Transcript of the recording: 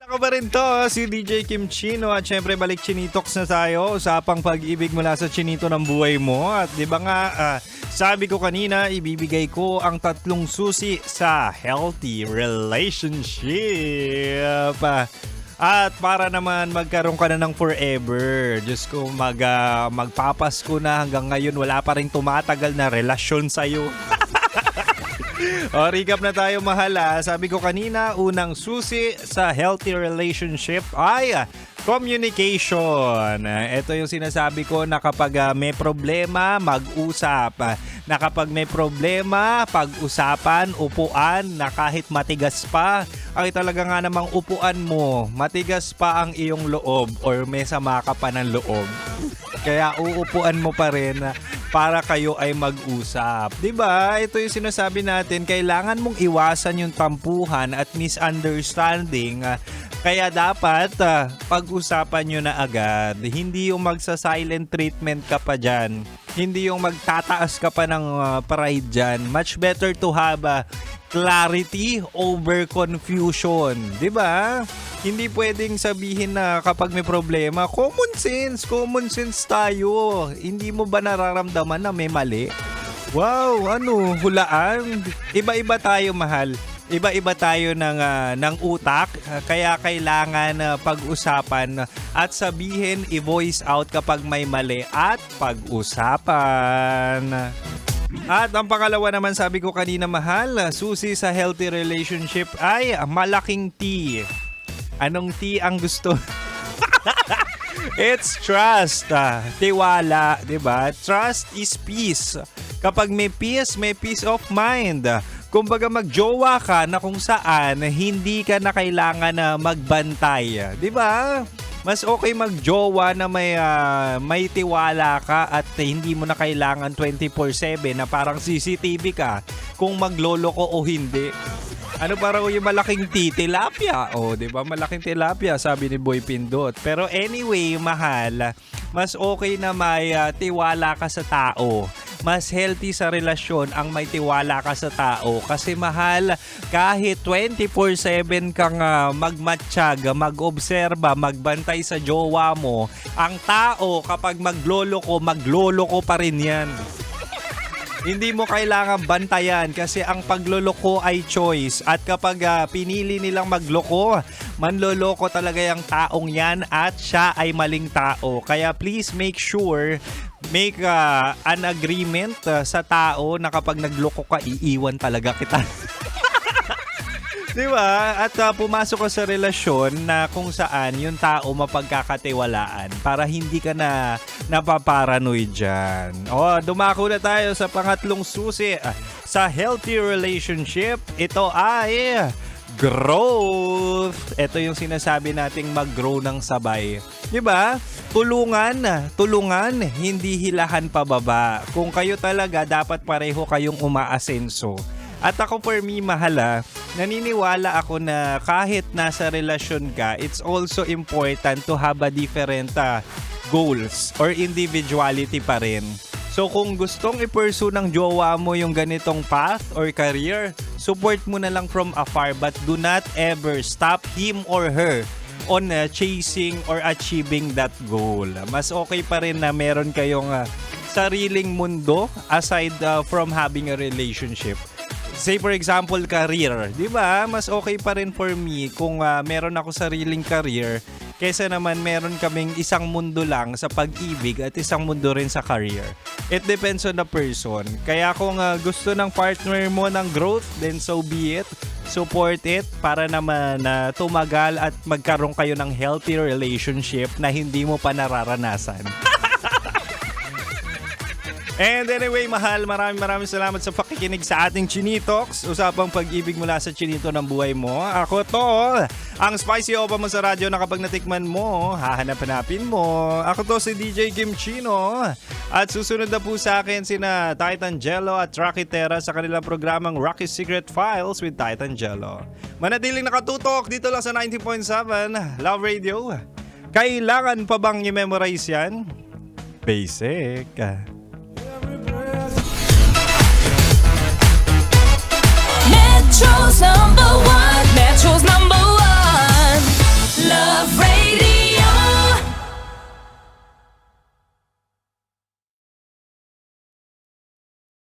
Ako ba rin to, si DJ Kim Chino at syempre balik Chinitox na tayo. Usapang pag-ibig mula sa chinito ng buhay mo. At di ba nga, sabi ko kanina, ibibigay ko ang 3 susi sa healthy relationship. At para naman magkaroon ka na ng forever. Diyos ko, magpapasko na hanggang ngayon wala pa rin tumatagal na relasyon sa'yo. Recap na tayo mahal. Sabi ko kanina, unang susi sa healthy relationship ay communication. Ito yung sinasabi ko na kapag may problema, mag-usap. Na kapag may problema, pag-usapan, upuan, na kahit matigas pa, ay talaga nga namang upuan mo, matigas pa ang iyong loob or may sama ka pa ng loob. Kaya uupuan mo pa rin para kayo ay mag-usap. 'Di ba? Ito yung sinasabi natin, kailangan mong iwasan yung tampuhan at misunderstanding. Kaya dapat pag-usapan nyo na agad. Hindi yung magsa-silent treatment ka pa dyan. Hindi yung magtataas ka pa ng pride dyan. Much better to have clarity over confusion. 'Di ba? Hindi pwedeng sabihin na kapag may problema, common sense tayo. Hindi mo ba nararamdaman na may mali? Wow, hulaan. Iba-iba tayo, mahal. Iba-iba tayo ng utak, kaya kailangan pag-usapan at sabihin, i-voice out kapag may mali at pag-usapan. At ang pangalawa naman, sabi ko kanina, mahal, susi sa healthy relationship ay malaking T. Anong T ang gusto? It's trust. Tiwala, 'di ba? Trust is peace. Kapag may peace of mind. Kumbaga magjowa ka na kung saan hindi ka na kailangan na magbantay, 'di ba? Mas okay magjowa na may tiwala ka at hindi mo na kailangan 24/7 na parang CCTV ka kung magloloko o hindi. Ano para yung malaking tilapia? O, 'di ba? Malaking tilapia, sabi ni Boy Pindot. Pero anyway, mahal, mas okay na may tiwala ka sa tao. Mas healthy sa relasyon ang may tiwala ka sa tao. Kasi mahal, kahit 24/7 kang magmatsyag, mag-obserba, magbantay sa jowa mo, ang tao kapag magloloko pa rin yan. Hindi mo kailangan bantayan kasi ang pagloloko ay choice. At kapag pinili nilang magloko, manloloko talaga yung taong yan at siya ay maling tao. Kaya please make an agreement sa tao na kapag nagloko ka, iiwan talaga kita. Diba? At pumasok ka sa relasyon na kung saan yung tao mapagkakatiwalaan para hindi ka na napaparanoid dyan. Dumako na tayo sa pangatlong susi sa healthy relationship. Ito ay growth. Ito yung sinasabi nating mag-grow ng sabay. Diba? Tulungan, hindi hilahan pababa. Kung kayo talaga, dapat pareho kayong umaasenso. At ako for me, mahal, naniniwala ako na kahit nasa relasyon ka, it's also important to have a different goals or individuality pa rin. So kung gustong i-pursue ng jowa mo yung ganitong path or career, support mo na lang from afar but do not ever stop him or her on chasing or achieving that goal. Mas okay pa rin na meron kayong sariling mundo aside from having a relationship. Say for example, career. Di ba? Mas okay pa rin for me kung meron ako sariling career kaysa naman meron kaming isang mundo lang sa pag-ibig at isang mundo rin sa career. It depends on the person. Kaya kung gusto ng partner mo ng growth, then so be it. Support it para naman tumagal at magkaroon kayo ng healthy relationship na hindi mo pa nararanasan. And anyway, mahal, maraming salamat sa pakikinig sa ating Chinitox. Usapang pag-ibig mula sa chinito ng buhay mo. Ako to, ang spicy opa mo sa radyo na kapag natikman mo, hahanap-hanapin mo. Ako to si DJ Kim Chino. At susunod na po sa akin sina Titan Jello at Rocky Terra sa kanilang programang Rocky's Secret Files with Titan Jello. Manatiling nakatutok dito lang sa 90.7 Love Radio. Kailangan pa bang i-memorize yan? Basic. Metro's number one. Metro's number one.